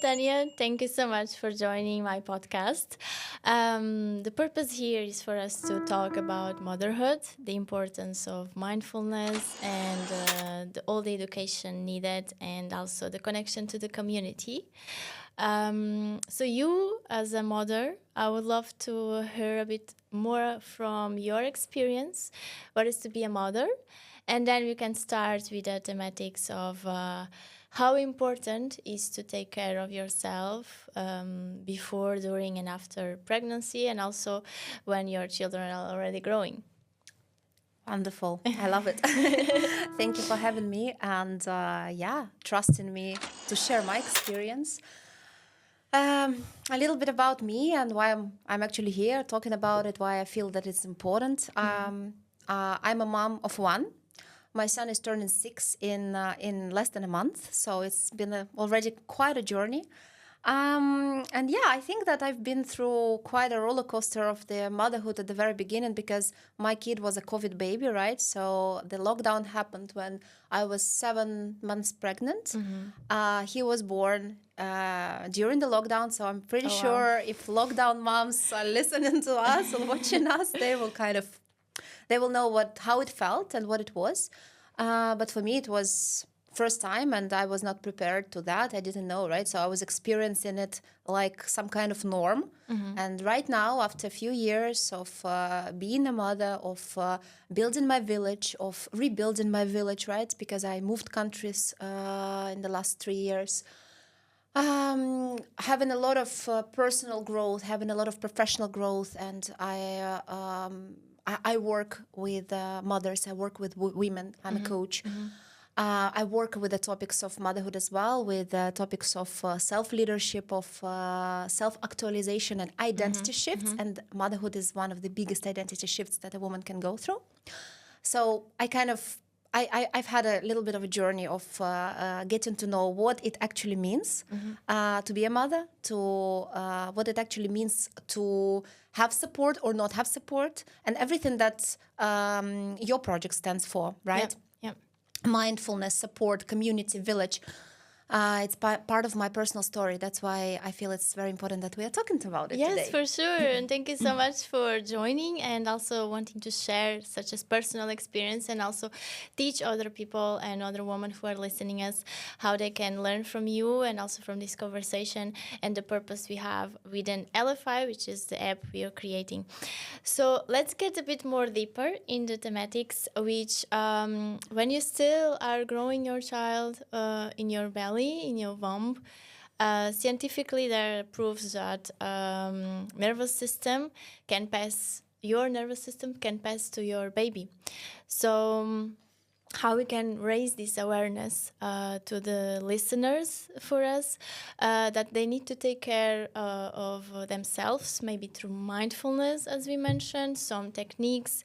Tania. Thank you so much for joining my podcast. The purpose here is for us to talk about motherhood, the importance of mindfulness, and all the education needed, and also the connection to the community. So you, as a mother, I would love to hear a bit more from your experience, what is to be a mother, and then we can start with the thematics of how important is to take care of yourself before, during, and after pregnancy, and also when your children are already growing. Wonderful. I love it. Thank you for having me and trusting me to share my experience. A little bit about me and why I'm actually here talking about it, why I feel that it's important. I'm a mom of one. My son is turning 6 in less than a month, so it's been already quite a journey. I think that I've been through quite a roller coaster of the motherhood at the very beginning because my kid was a COVID baby, right? So the lockdown happened when I was 7 months pregnant. He was born during the lockdown, so I'm pretty sure if lockdown moms are listening to us or watching us, they will know how it felt and what it was. But for me, it was first time and I was not prepared to that. I didn't know, right? So I was experiencing it like some kind of norm. And right now, after a few years of being a mother, of building my village, of rebuilding my village, right? Because I moved countries in the last 3 years. Having a lot of personal growth, having a lot of professional growth, and I work with mothers, I work with women, I'm a coach. I work with the topics of motherhood as well, with the topics of self-leadership, of self-actualization and identity shifts. And motherhood is one of the biggest identity shifts that a woman can go through. So I've had a little bit of a journey of getting to know what it actually means to be a mother, to what it actually means to have support or not have support, and everything that your project stands for, right? Yeah. Mindfulness, support, community, village. It's part of my personal story. That's why I feel it's very important that we are talking about it today. Yes, for sure. And thank you so much for joining and also wanting to share such a personal experience and also teach other people and other women who are listening us how they can learn from you and also from this conversation and the purpose we have within elephAi, which is the app we are creating. So let's get a bit more deeper in the thematics, which when you still are growing your child in your belly, in your womb, scientifically there are proofs that your nervous system can pass to your baby. So how we can raise this awareness to the listeners for us, that they need to take care of themselves, maybe through mindfulness, as we mentioned, some techniques,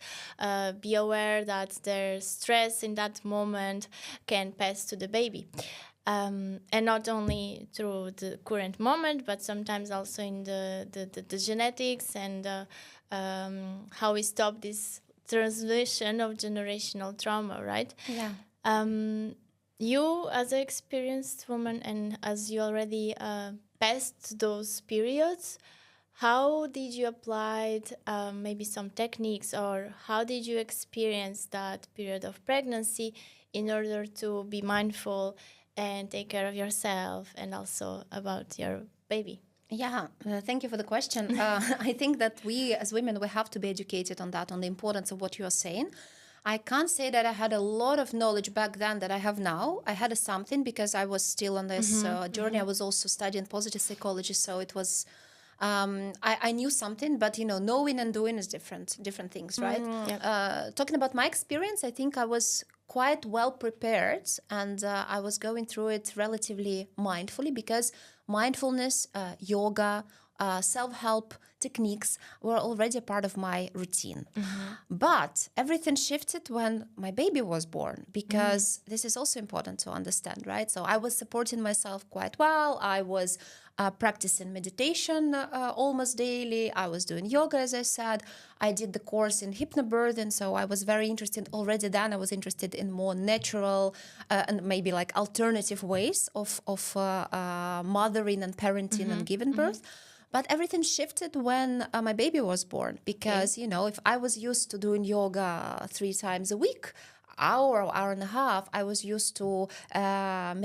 be aware that their stress in that moment can pass to the baby. And not only through the current moment, but sometimes also in the genetics and how we stop this transmission of generational trauma, right? Yeah. You, as an experienced woman, and as you already passed those periods, how did you apply maybe some techniques, or how did you experience that period of pregnancy in order to be mindful and take care of yourself and also about your baby? Yeah, thank you for the question. I think that we as women, we have to be educated on that, on the importance of what you are saying. I can't say that I had a lot of knowledge back then that I have now. I had something because I was still on this journey. I was also studying positive psychology, so it was... I knew something, but knowing and doing is different things, right? Talking about my experience, I think I was quite well prepared, and I was going through it relatively mindfully because mindfulness, yoga, self-help techniques were already a part of my routine. But everything shifted when my baby was born, because this is also important to understand, right? So I was supporting myself quite well. I was practicing meditation almost daily. I was doing yoga, as I said. I did the course in hypnobirthing, so I was very interested already then. I was interested in more natural and maybe like alternative ways of mothering and parenting and giving birth. But everything shifted when my baby was born, because, you know, if I was used to doing yoga 3 times a week, hour and a half, I was used to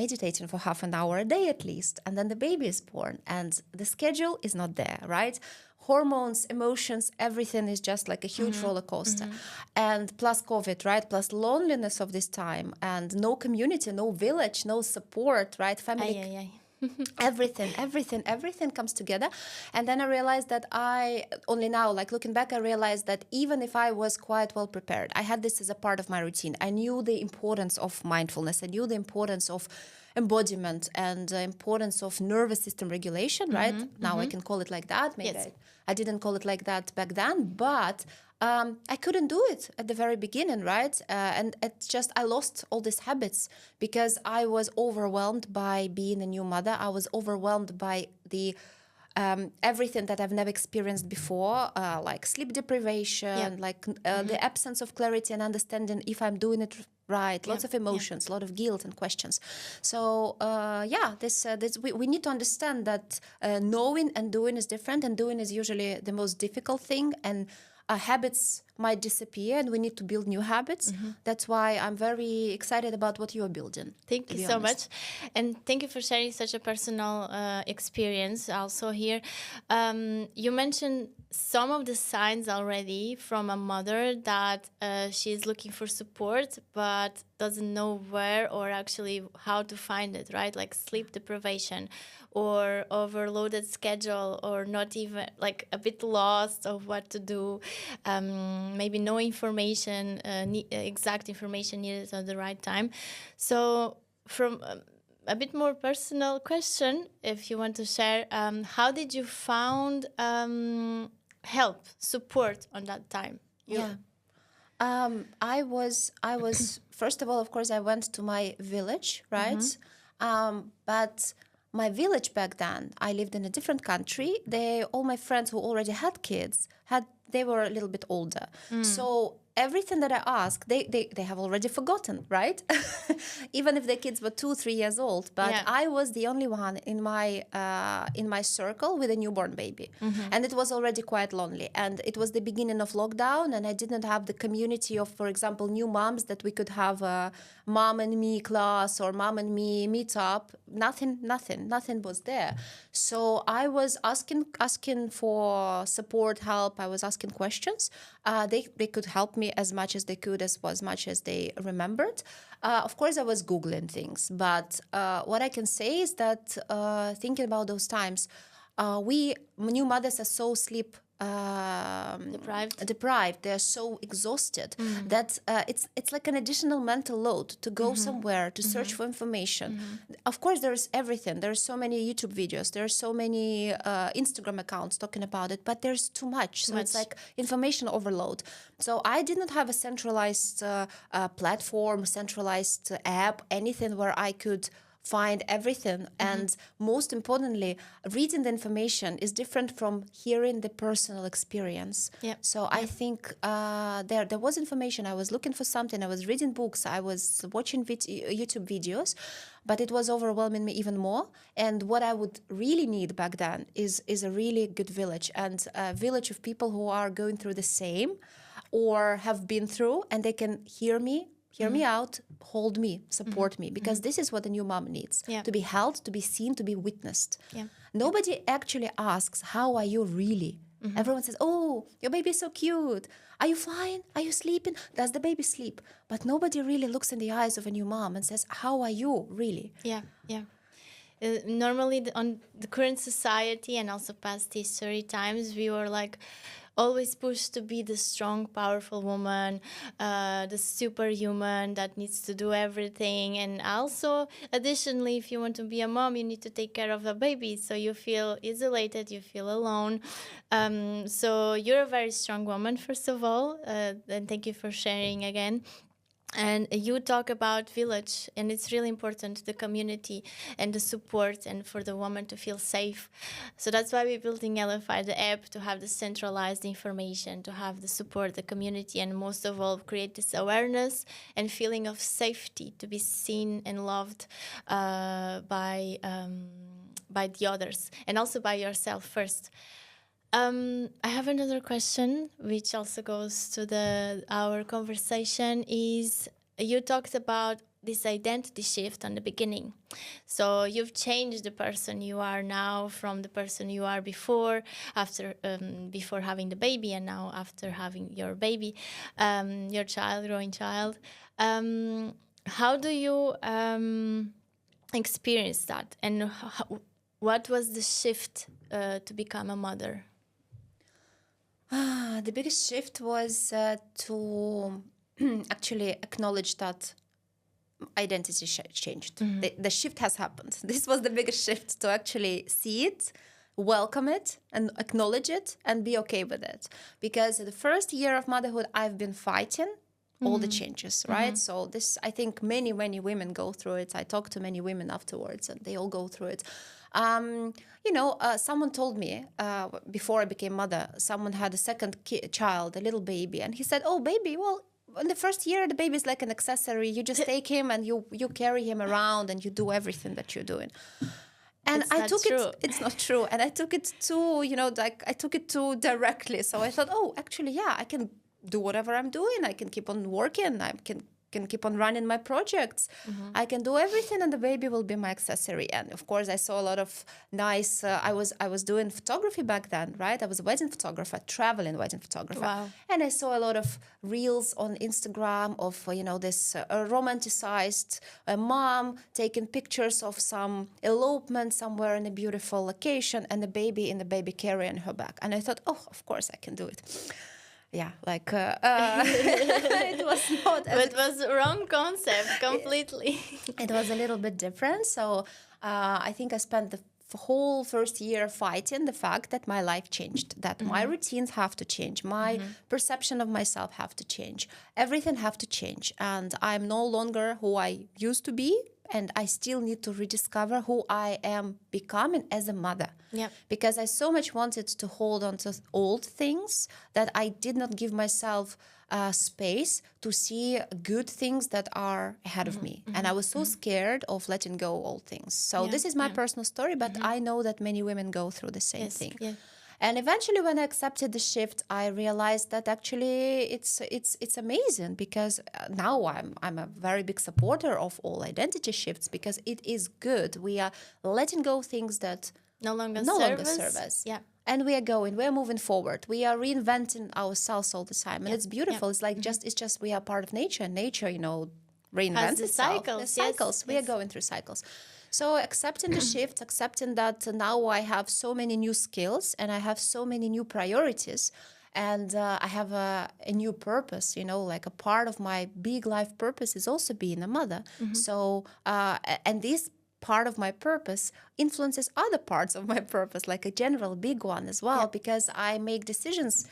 meditating for half an hour a day at least. And then the baby is born and the schedule is not there, right? Hormones, emotions, everything is just like a huge roller coaster. And plus COVID, right? Plus loneliness of this time, and no community, no village, no support, right? Family. Everything comes together. And then I realized that only now, like looking back, I realized that even if I was quite well prepared, I had this as a part of my routine. I knew the importance of mindfulness. I knew the importance of embodiment and the importance of nervous system regulation, right? Now I can call it like that. Maybe I didn't call it like that back then, but I couldn't do it at the very beginning, right? And it's just, I lost all these habits because I was overwhelmed by being a new mother. I was overwhelmed by the everything that I've never experienced before, like sleep deprivation, like the absence of clarity and understanding if I'm doing it right, lots of emotions, a lot of guilt and questions. So we need to understand that knowing and doing is different, and doing is usually the most difficult thing, and habits might disappear and we need to build new habits. That's why I'm very excited about what you are building. Thank you so much. And thank you for sharing such a personal experience also here. You mentioned some of the signs already from a mother that she's looking for support but doesn't know where or actually how to find it, right? Like sleep deprivation or overloaded schedule, or not even like a bit lost of what to do, maybe no information, exact information needed at the right time. So from a bit more personal question, if you want to share, how did you found help, support on that time? I was first of all, of course, I went to my village, right? But my village back then, I lived in a different country. All my friends who already had kids, they were a little bit older. So everything that I asked, they have already forgotten, right? Even if the kids were 2-3 years old. But I was the only one in my circle with a newborn baby. And it was already quite lonely. And it was the beginning of lockdown, and I didn't have the community of, for example, new moms that we could have a mom and me class or mom and me meetup. Nothing was there. So I was asking for support, help. I was asking questions. They could help me as much as they could, as much as they remembered. Of course, I was Googling things, but what I can say is that thinking about those times, we new mothers are so sleep deprived. They're so exhausted that it's like an additional mental load to go somewhere to search for information. Of course, there's everything. There's so many YouTube videos. There's so many Instagram accounts talking about it, but there's too much. So it's like information overload. So I didn't have a centralized platform, centralized app, anything where I could find everything. And most importantly, reading the information is different from hearing the personal experience. So I think there was information. I was looking for something. I was reading books. I was watching YouTube videos, but it was overwhelming me even more. And what I would really need back then is a really good village, and a village of people who are going through the same or have been through, and they can hear me out, hold me, support me, because this is what a new mom needs, to be held, to be seen, to be witnessed. Nobody actually asks, how are you really? Everyone says, oh, your baby is so cute. Are you fine? Are you sleeping? Does the baby sleep? But nobody really looks in the eyes of a new mom and says, how are you really? Normally on the current society and also past history times, we were like, always pushed to be the strong, powerful woman, the superhuman that needs to do everything. And also, additionally, if you want to be a mom, you need to take care of a baby. So you feel isolated, you feel alone. So you're a very strong woman, first of all. And thank you for sharing again. And you talk about village, and it's really important, the community and the support, and for the woman to feel safe. So that's why we're building elephAi, the app, to have the centralized information, to have the support, the community, and most of all, create this awareness and feeling of safety, to be seen and loved by the others, and also by yourself first. I have another question, which also goes to our conversation. Is you talked about this identity shift on the beginning. So you've changed the person you are now from the person you are before, after before having the baby, and now after having your baby, your child, growing child. How do you experience that, and what was the shift to become a mother? The biggest shift was to actually acknowledge that identity changed. The shift has happened. This was the biggest shift, to actually see it, welcome it, and acknowledge it, and be okay with it. Because the first year of motherhood, I've been fighting all the changes, right? So this, I think many women go through it. I talk to many women afterwards, and they all go through it. Someone told me before I became mother, someone had a second child, a little baby, and he said, "Oh, baby, well, in the first year, the baby is like an accessory. You just take him and you carry him around and you do everything that you're doing." And it's not true. And I took it too, I took it too directly. So I thought, oh, actually, yeah, I can do whatever I'm doing. I can keep on working. I can keep on running my projects. I can do everything, and the baby will be my accessory. And of course, I saw a lot of nice. I was doing photography back then, right? I was a wedding photographer, traveling wedding photographer. Wow. And I saw a lot of reels on Instagram of this romanticized mom taking pictures of some elopement somewhere in a beautiful location, and the baby in the baby carrier on her back. And I thought, oh, of course I can do it. Yeah, like it was not. It was a wrong concept completely. It was a little bit different. So I think I spent the whole first year fighting the fact that my life changed, that my routines have to change, my perception of myself have to change, everything have to change, and I'm no longer who I used to be. And I still need to rediscover who I am becoming as a mother. Yep. Because I so much wanted to hold on to old things that I did not give myself space to see good things that are ahead of me. And I was so scared of letting go old things. So this is my personal story, but I know that many women go through the same thing. Yeah. And eventually, when I accepted the shift, I realized that actually it's amazing, because now I'm a very big supporter of all identity shifts, because it is good. We are letting go things that no longer serve us. Yeah. And we're moving forward. We are reinventing ourselves all the time, and it's beautiful. It's like it's just we are part of nature, and nature, reinvents itself. Cycles. Cycles. We are going through cycles. So accepting the shift, accepting that now I have so many new skills and I have so many new priorities, and I have a new purpose, like a part of my big life purpose is also being a mother. So, and this part of my purpose influences other parts of my purpose, like a general big one as well, because I make decisions